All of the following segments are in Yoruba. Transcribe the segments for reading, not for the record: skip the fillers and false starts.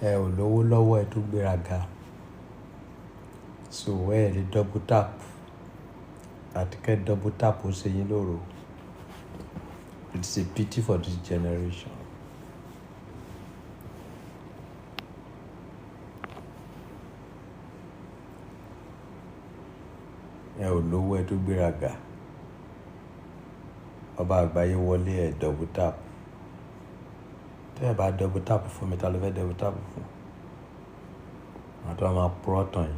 ẹ ò lówó lọ́wọ́ ẹ tó gbéraga, so ẹ lè double tap àti kẹ́ double tap ó ṣe yín lóru. It's a pity for this generation. Ẹ ò lówó ẹ tó gbéraga, ọba àgbáyé wọlé ẹ double tap. Tẹ́ ẹ bá double tap fún mi, ta ló fẹ́ double tap fún? Àwọn tó máa purọ́ tàn yín.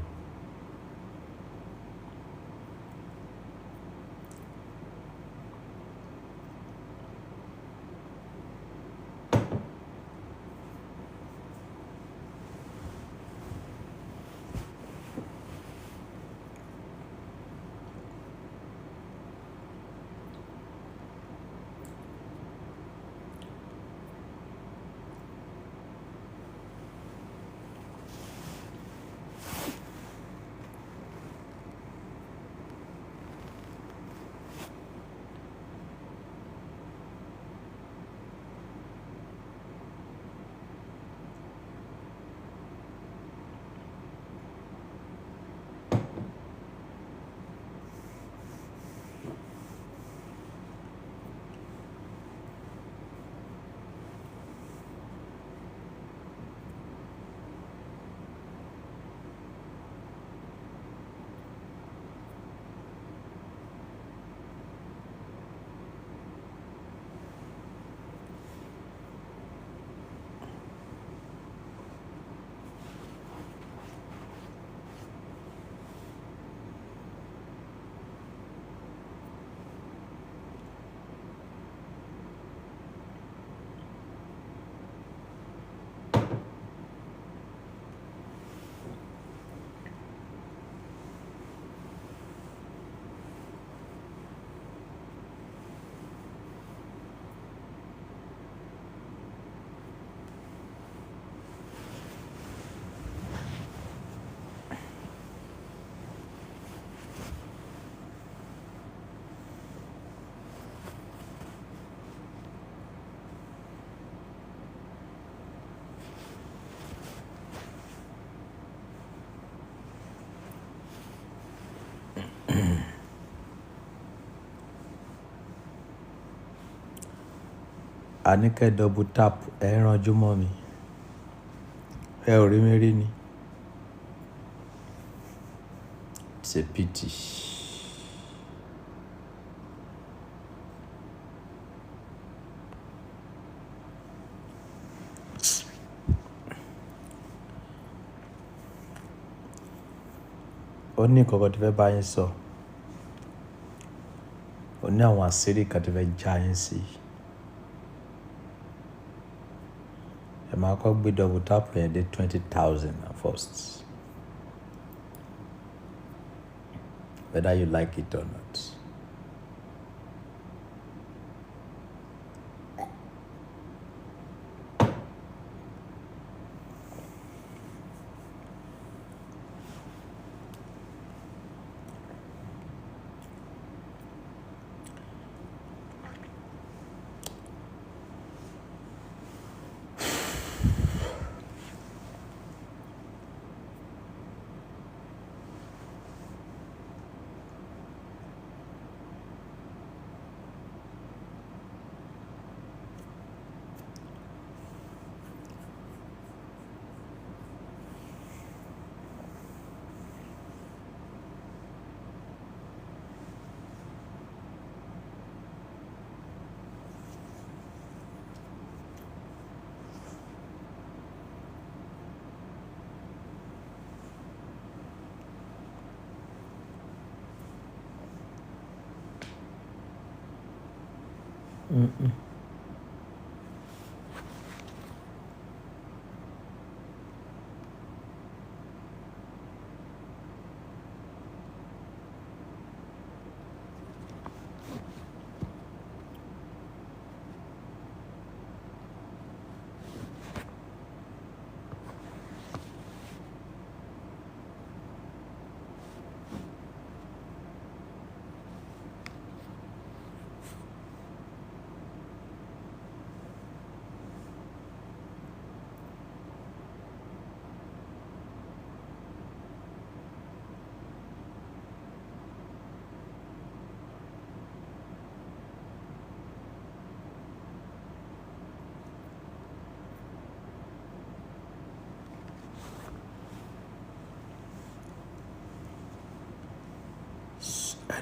A ní kẹ́ double tap, ẹ ránjú mọ́ mi. Ẹ ò rí mi rí ni. It's a pity. Ó ní nǹkan kan tí fẹ́ bá yín sọ. Ó ní àwọn àṣírí kan tí fẹ́ já yín sí. Ẹ máa kọ́ gbé double tap yẹn dé 20,000 first. Whether you like it or not.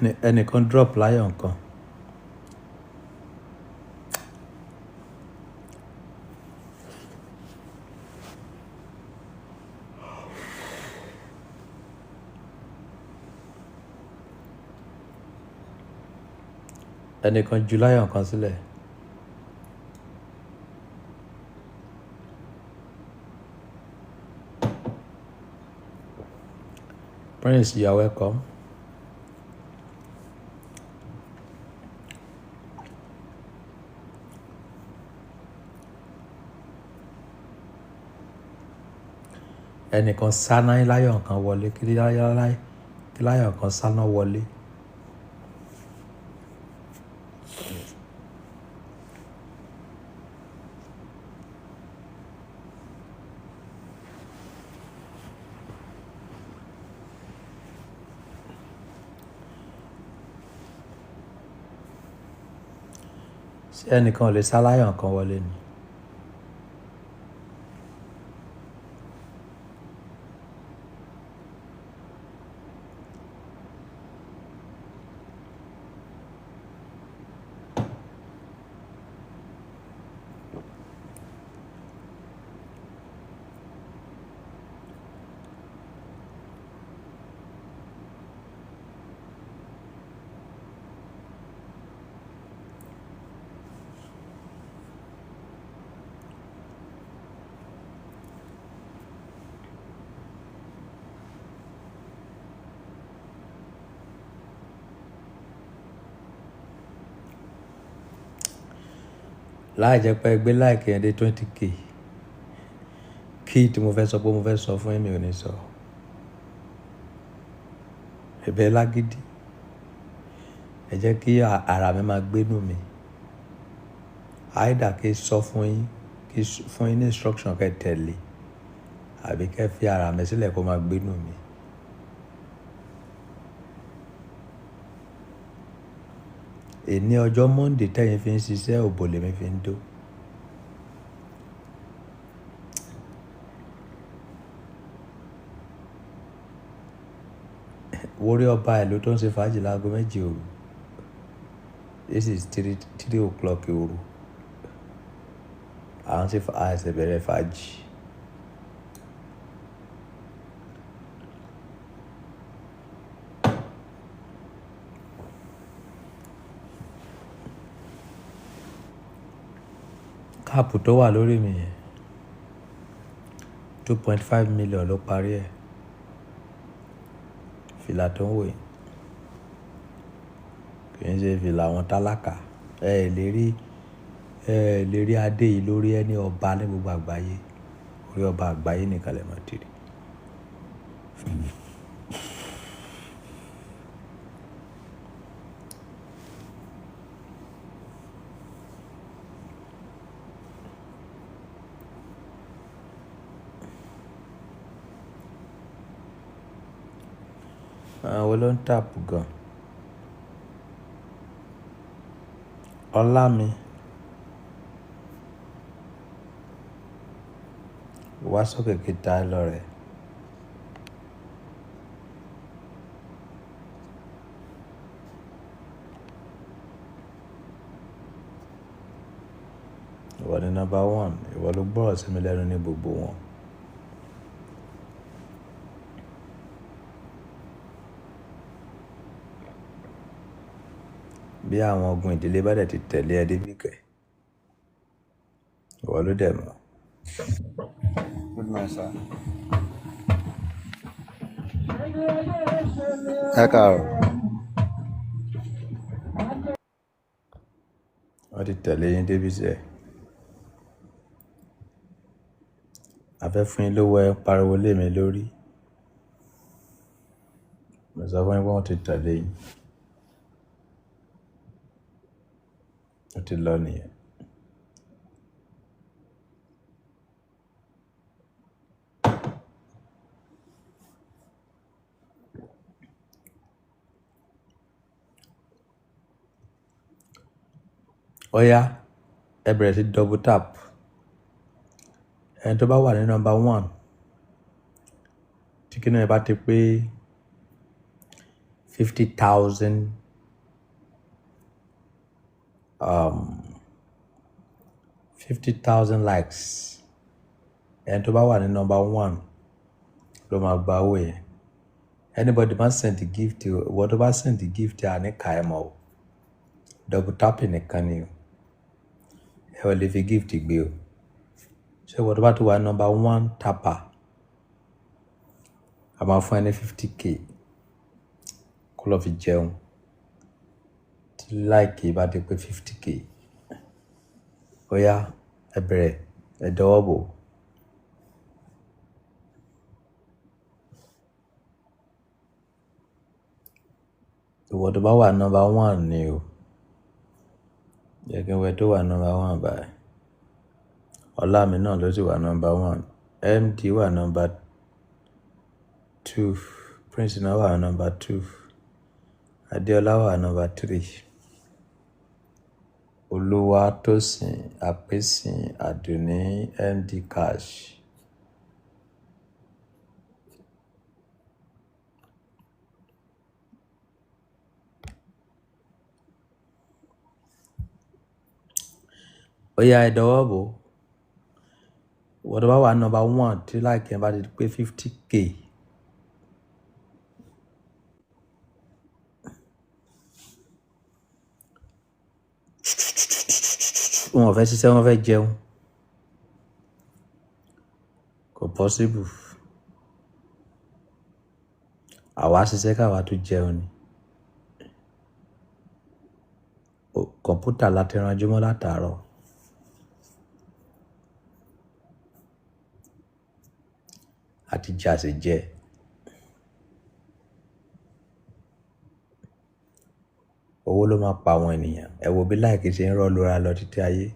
ẹnìkan drop lion kan. Ẹnìkan ju lion kan sílẹ̀. Prince, you are welcome. Ẹnìkan sáná lion kan wọlé, kí lion kan sáná wọlé. Ṣé ẹnìkan ò lè sá lion kan wọlé ni? Láì jẹ́ pé gbé like yẹn dé 20k, kí tí mo fẹ́ sọ pé mo fẹ́ sọ fún yín mi ò ní sọ. Ẹ̀bẹ̀ lágídí. Ẹ jẹ́ kí ara mi máa gbénú mi. Àìdá kí sọ fún yín, kí fún yín ní instruction kẹ́ tẹ̀lé, àbí kẹ́ fi ara mi sílẹ̀ kó máa gbénú mi. Èní ọjọ́ Monday tẹ́yin fi ń ṣiṣẹ́, òbò lèmi fi ń dó. Wórí ọba ẹ̀ ló tó ń ṣe fàájì láago 2 òru. This is 3 o'clock òru. Àwọn tí àìsè bẹ̀rẹ̀ fàájì. Káàpù tó wà lórí mi yẹn 2.5 million ló parí ẹ̀. Fìlà tó ń wò yìí kì í ṣe fìlà àwọn tálákà. Ẹ lè rí adé yìí lórí ẹni ọba ní gbogbo àgbáyé. Orí ọba àgbáyé nìkan lè máa tìrì. Àwọn ló ń tàpù gan. Ọlá mi. Wá sókè kí ta lọ rẹ̀. Ìwọ ni number 1. Ìwọ ló gbọ́rọ̀ sí mi lẹ́nu ní gbogbo wọn. Bí àwọn ogun ìdílé bá dẹ̀ ti tẹ̀lé ẹ débi kẹ̀, ìwọ ló dẹ̀ mọ̀. Good night, sir. Ẹ káàárọ̀. Wọ́n ti tẹ̀lé yín débi sẹ́. A fẹ́ fún yín lówó, ẹ pariwo lé mi lórí. Mo sọ fún yín pé wọ́n ti tẹ̀lé yín. Ó ti lọ nìyẹn. Ó yá, ẹ bẹ̀rẹ̀ sí double tap. Ẹni tó bá wà ní number 1, tí kí náà bá ti pé 50,000 50,000 likes. And to buy number 1 ló máa gba owó yẹn. Anybody must send the gift to whatever send the gift to any kaimo. Double tapping a can ẹ ò lè fi gift gbé o. So whatever to wà number 1 tapper, a máa fún ẹni 50k kó lọ fi jẹun tí like bá dé pé 50k. Ó yá ẹ bẹ̀rẹ̀ ẹ dọwọ́ bò. Ìwọ tó bá wà number 1 ni o. Jẹ́ kí n wẹ tó wà number 1 báyìí. Ọlámi náà ló sì wà number 1. MD wà number 2. Prince náà wà number 2. Adéọlá wà number 3. Olúwatósìn, Àpèsìn, Àdùnní, MD Cash. Ó yá ẹ dọwọ́ bò. Wọ́n tó bá wà number 1 tí like yẹn bá ti pé 50k. Wọ́n fẹ́ ṣiṣẹ́ wọ́n fẹ́ jẹun. Kò possible. Àwa ṣiṣẹ́ káwa tó jẹun ni. Kọ̀mpútà láti ranjú mọ́ látàárọ̀. Àti jà sí jẹ. Owó ló máa pa àwọn ènìyàn. Ẹ wo bí like ṣe ń rọ́ lóra lọ títí ayé.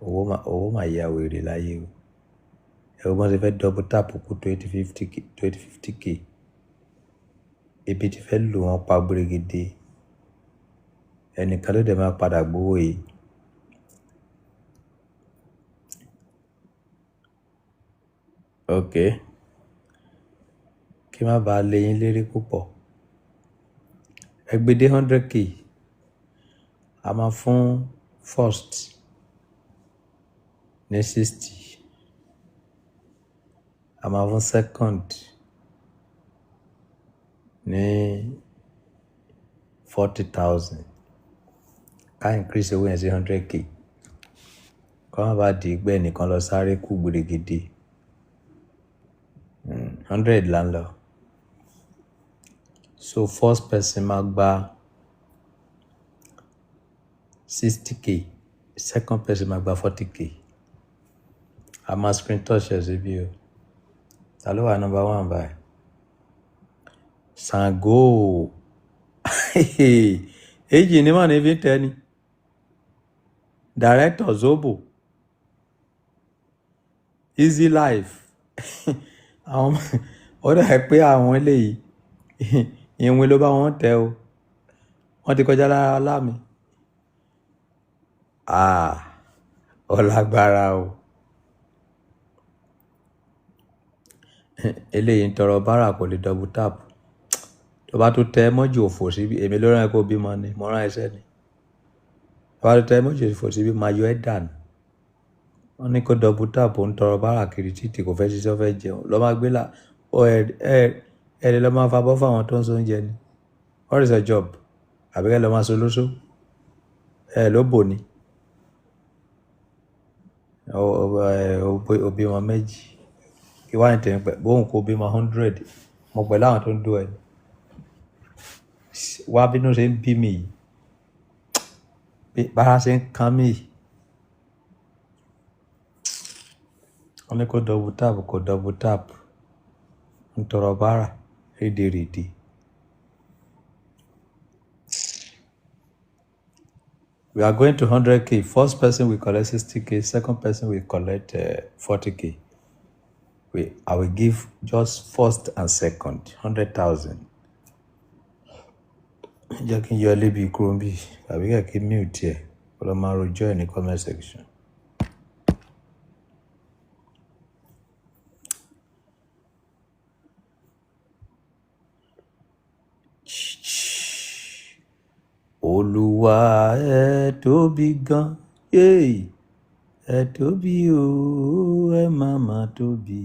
Owó máa yà wèrè láyé o. Ẹ wo bọ́n ṣe fẹ́ double tap kú 2050k. Ebi ti fẹ́ lù wọ́n pa gbèrègèdè. Ẹnìkan ló dẹ̀ máa padà gbowó yìí. Okay. Kí má bàa lé yín lérí púpọ̀. Ẹ gbé dé 100k. A máa fún first ní 60. A máa fún second ní 40,000. Ká increase owó yẹn sí 100k. Kọ́ má bàa di ìgbẹ́ nìkan lọ sáré kú gbèrègèdè. 100 là ń lọ. So first person máa gba 60k. Second person máa gba 40k. A máa screen touch ẹ̀ síbí o. Ta ló wà number 1 báyìí? Ṣàngó. Èjì ni mà ní fi tẹ́ ni. Director Zobo. Easy life. Àwọn ó dà pé àwọn eléyìí ìwé ló bá wọn tẹ o. Wọ́n ti kọjá lára láàmì. Ọlágbára o. Eléyìí ń tọrọ bárà kò lè double tap. Tó bá tó tẹ mọ́jì òfò síbí, èmi ló rán ẹ kó bímọ ni, mo rán ẹsẹ̀ ni. Tó bá tó tẹ mọ́jì òfò síbí, máa yọ ẹ́ dànù. Wọ́n ní kó double tap ó ń tọrọ bárà kiri títì kò fẹ́ ṣiṣẹ́ fẹ́ jẹun. Lọ́ máa gbé là ẹ lè lọ́ máa fa bọ́ fáwọn tó ń so oúnjẹ ni. What is your job? Àbíkẹ́ lọ́ máa so lóṣó. Ló bò ni. Òbí wọn méjì. Kí wá ní tẹ̀yìn pẹ̀ bóun kó bí 100. Mo pẹ̀lú àwọn tó ń dó ẹ. Wá bínú ṣe ń bí mi yìí. Bára ṣe ń kán mi yìí. Wọ́n ní kó double tap kó double tap. Ń tọrọ bárà rédèrèdè. We are going to 100k. First person will collect 60k. Second person will collect 40k. I will give just first and second 100,000. Jẹ́ kí n yọ lébi kúrò bí àbí kí n mute ẹ̀ kó lọ máa rojọ́ ẹ̀ ní comment section. Olúwa ẹ tóbi gan, ẹ tóbi o, ẹ máma tóbi,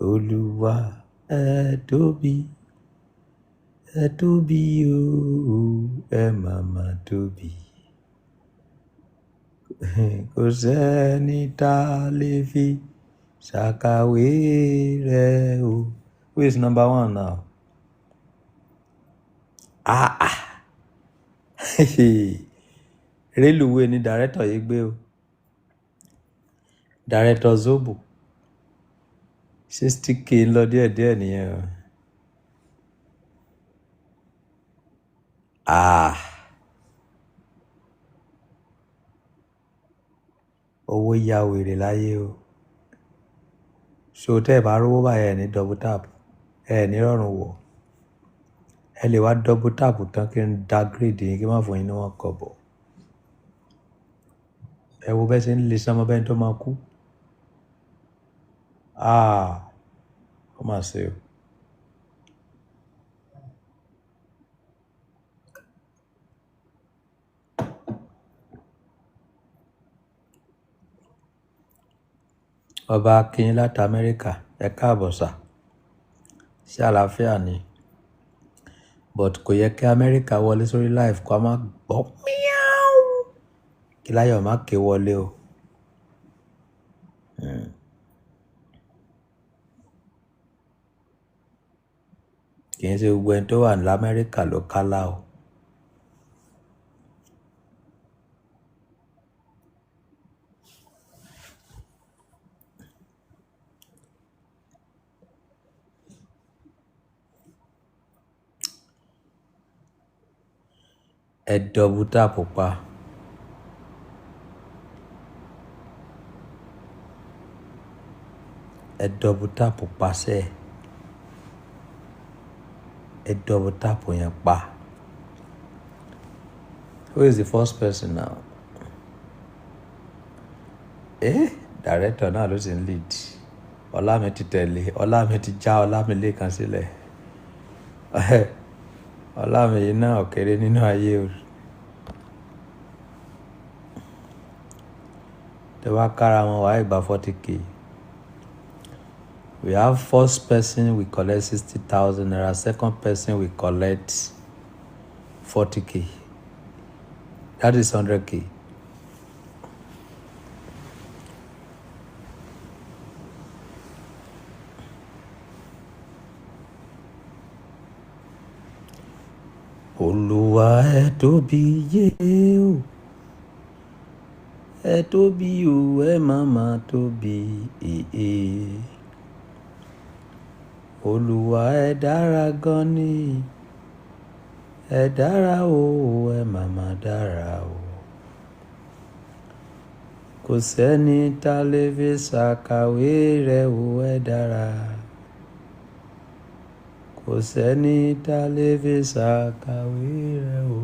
Olúwa ẹ tóbi o, ẹ máma tóbi. Kò sẹ́ni tá lè fi ṣàkàwé rẹ̀ o. Who is number one now? Rélùwé ni director yìí gbé o. Director Zobo 60k ń lọ díẹ̀díẹ̀ nìyẹn o. Owó ya wèrè láyé o. So tẹ́ ẹ̀ bá rówó báyẹn ní double tap ẹ̀ ní rọrùn wọ̀. Ẹ lè wá double tap tán kí n da grade yín kí n má fún yín ní wọn kọ́bọ̀. Ẹ wo bẹ́ẹ̀ ṣe ń lè sánmọ́ bẹ́ẹ̀ tó máa kú. Ó mà ṣe o. Ọba Akin láti Amẹ́ríkà, ẹ káàbọ̀ sà. Ṣé àlàáfíà ni? But kò yẹ kí Amẹ́ríkà wọlé sórí live kó a má gbọ́ míáú. Kí láyọ̀ má ké wọlé o. Kì í ṣe gbogbo ẹni tó wà ní Amẹ́ríkà ló kálá o. Ẹ double tap pa. Ẹ double tap pa sẹ́. Ẹ double tap yẹn pa. Who is the first person now? Director náà ló sì ń lead. Ọlámi ti tẹ̀lé. Ọlámi ti já Ọlámi lẹ́ẹ̀kan sílẹ̀. Ọlámi yìí náà kéré nínú ayé o. Tẹ wá kára wọn wá ìgbà 40k. We have first person we collect 60,000 naira. Second person we collect 40k. That is 100k. Olúwa ẹ tóbi yé o. Ẹ tóbi o, ẹ máma tóbi. Olúwa ẹ dára gan ni. Ẹ dára o, ẹ máma dára o. Kò sẹ́ni tá lè fi ṣàkàwé rẹ̀ o, ẹ dára. Kò sẹ́ni tá lè fi ṣàkàwé rẹ̀ o.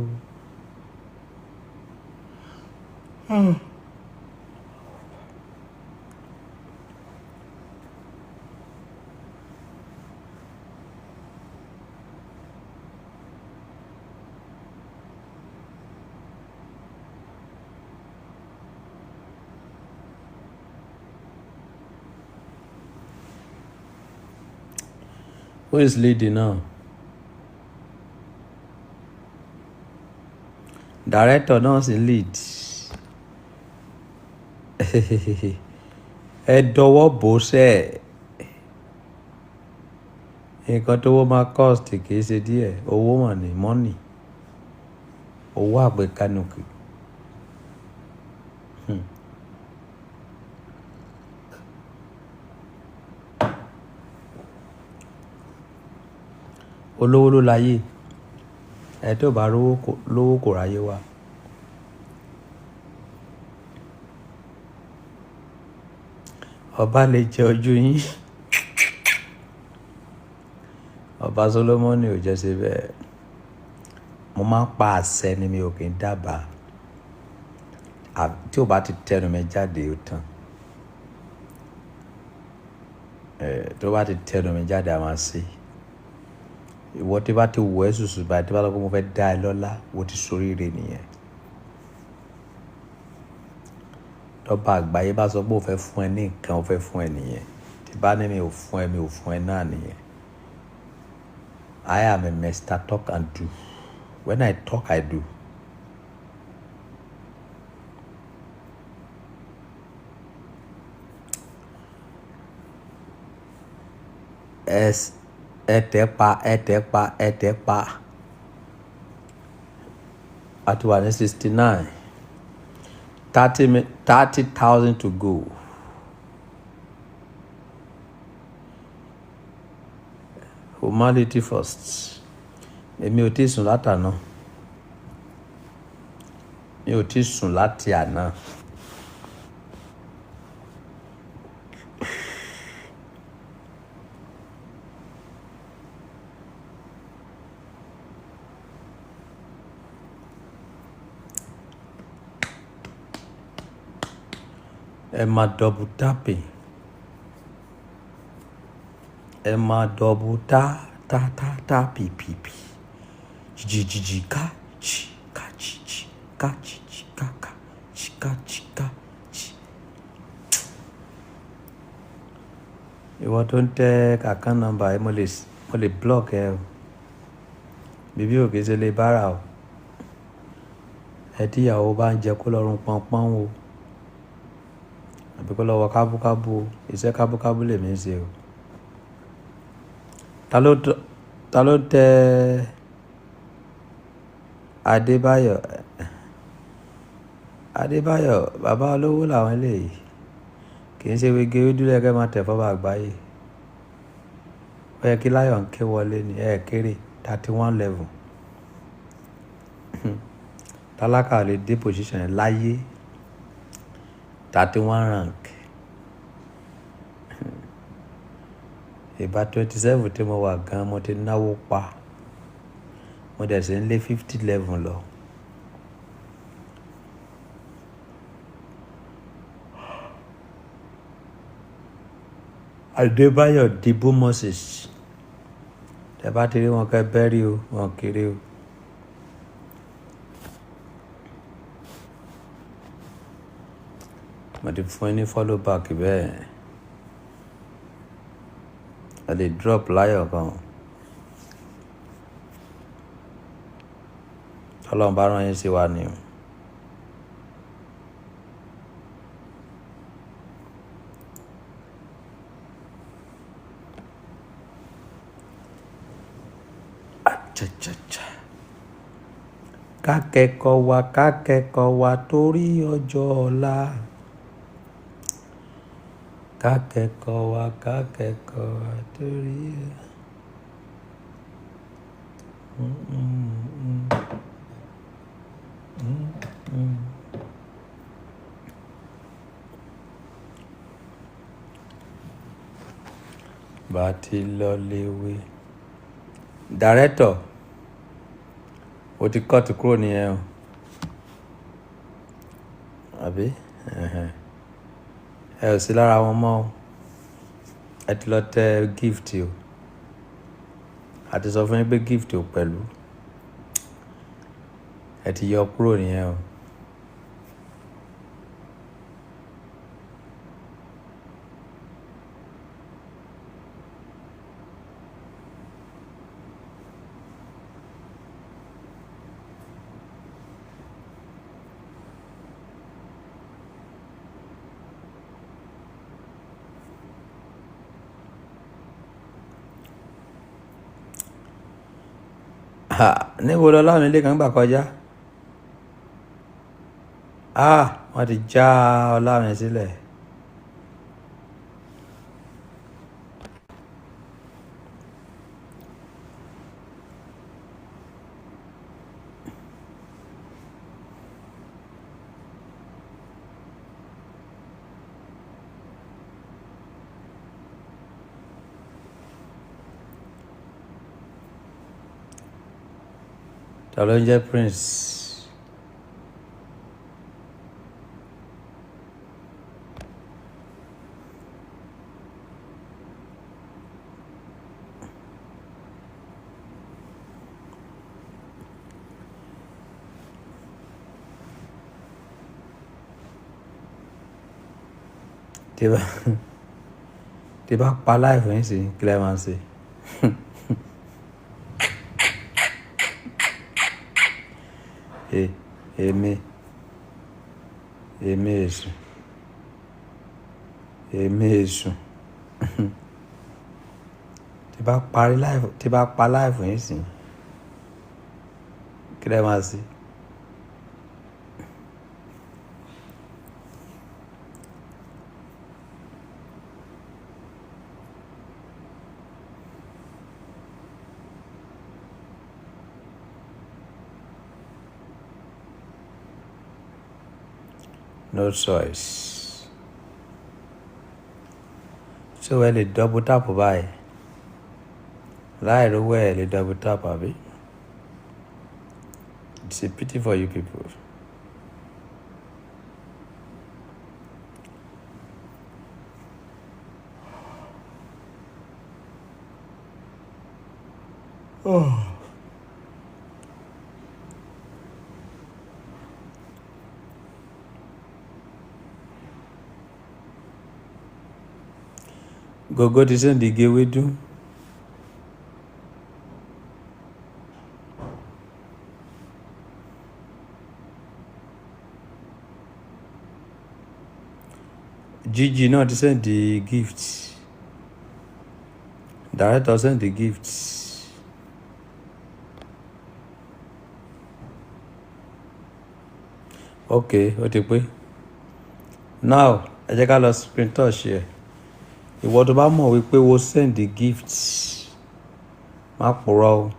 Who is leading now? Director náà sì lead. Ẹ dọwọ́ bò sẹ́. Nǹkan tó wọ́n máa cost kì í ṣe díẹ̀. Owó mà ní money. Owó àgbékanukì. Olówó ló láyé. Ẹ tó bá lówó kò ráyé wá. Ọba lè jẹ ojú yín. Ọba Solomon ò jẹ́ ṣe bẹ́ẹ̀. Mo máa ń pa àṣẹ ni mi ò kì í dábàá. Tí ò bá ti tẹnu mi jáde ó tán. Tó bá ti tẹnu mi jáde a máa ṣe. ìwọ tí bá ti wọ ẹ́ sùsù báyìí tí bá lọ pé mo fẹ́ dá ẹ lọ́lá wo ti ṣoríire nìyẹn. Tọ́ba àgbáyé bá sọ pé ó fẹ́ fún ẹ ní nǹkan ó fẹ́ fún ẹ nìyẹn. Tí bá ní mi ò fún ẹ náà nìyẹn. I am a Mr. Talk and do. When I talk, I do. Ẹ̀tẹ̀pa. Àti wà ní 69. 30,000 to go. Humanity first. Èmi ò tí sùn látàná. Mi ò tí sùn láti àná. Ẹ máa double tapping. Ẹ máa double pi. Jìjì ká chi ká chi ká chi ká ká chi ká chi ká chi. Ìwọ tó ń tẹ kàkán nọ́mbà ẹ mo lè block ẹ o. Bíbí ò kìí ṣe lè bára o. Ẹ tí ìyàwó bá ń jẹ kó lọ́rùn pọ́npọ́n o. Àbí kó lọ́wọ́ kábúkábú o. Iṣẹ́ kábúkábú lèmi ń ṣe o. Ta ló tẹ Adébáyọ̀ bàbá olówó làwọn eléyìí. Kì í ṣe wege ojúlẹ̀ kẹ́ máa tẹ̀ fọ́ba àgbáyé. Ó yẹ kí láyọ̀ ń ké wọlé ní kéré 31 level. Tálákà lè dé position láyé 31 rank. Ìbá 27 tí mo wà gan mo ti náwó pa. Mo dẹ̀ sí ń lé 50 level lọ. Adébáyọ̀ dìbò Moses. Tẹ bá ti rí wọn kẹ́ bẹ́rí o, wọn kéré o. Mo ti fún ẹ ní follow back bẹ́ẹ̀. Ẹ lè drop láyọ̀ kan. Ọlọ́run bá rán yín sí wa ni o. Kákẹ́kọ̀ọ́ wa torí ọjọ́ ọ̀la. Kákẹ́kọ̀ọ́ wa torí bá ti lọ léwe. Director, o ti cut kúrò nìyẹn o. Àbí? Ẹ ò sí lára wọn mọ́ o. Ẹ ti lọ tẹ gift o. A ti sọ fún yín pé gift o pẹ̀lú. Ẹ ti yọ kúrò nìyẹn o. Níbo lọ́lá mi lè kàn gbà kọjá? Wọ́n ti já ọlá mi sílẹ̀. Ta ló ń jẹ́ Prince? tí bá pa live yín sí kí lẹ máa ṣe. èmi èṣù tí bá pa live yín sí kí lẹ máa ṣe. No choice. So ẹ lè double tap báyìí. Láì rówó ẹ lè double tap àbí? It's a pity for you people. Oh. Gogo ti send the wedu. Gigi náà ti send the gift. Director send the gifts. Okay, ó ti pé. Now, ẹ jẹ́ ká lọ screen touch here. Ìwọ tó bá mọ̀ wípé wo send the gifts, má purọ́ o.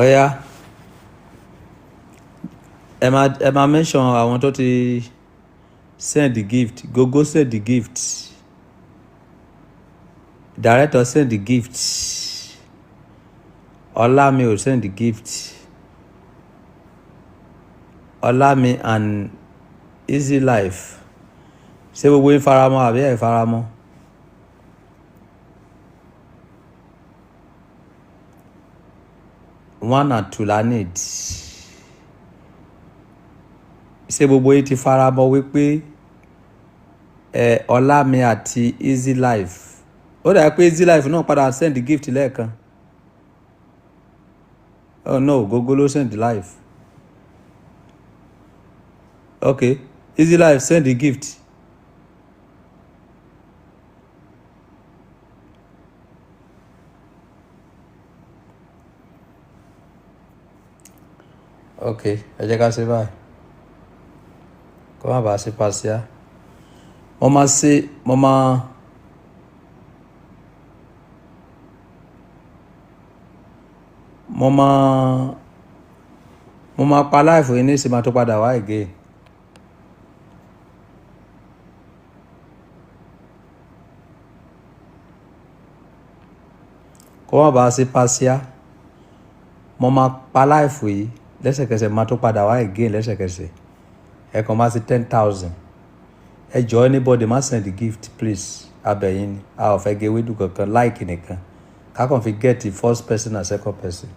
Ọ̀yá ẹ máa mention àwọn tó ti send the gift. Gogo send the gift. Director send the gift. Ọlámi ò send the gift. Ọlámi and Easy Life. Ṣé gbogbo yín faramọ́ àbí ẹ faramọ́? One and two la need. Ṣé gbogbo yín ti faramọ́ wípé Ọlámi àti Easy Life. Ó dà pé Easy Life náà padà send the gift lẹ́ẹ̀kan. Oh no, Gogo ló send the life. Okay, Easy Life send the gift. Okay, ẹ jẹ́ ká ṣe báyìí. Kó má bàa ṣe pàṣẹ. Mo máa pa life yìí ní ìsìn máa tó padà wá again. Kó má bàa ṣe pàṣẹ. Mo máa pa life yìí lẹ́sẹ̀kẹsẹ̀ máa tó padà wá again lẹ́sẹ̀kẹsẹ̀. Ẹ kàn máa ṣe 10,000. Ẹ jọ̀ọ́ anybody má send the gift please. Abẹ̀yìn ni a ò fẹ́ gé ewédú kankan like nìkan. Ká kàn fi get the first person and second person.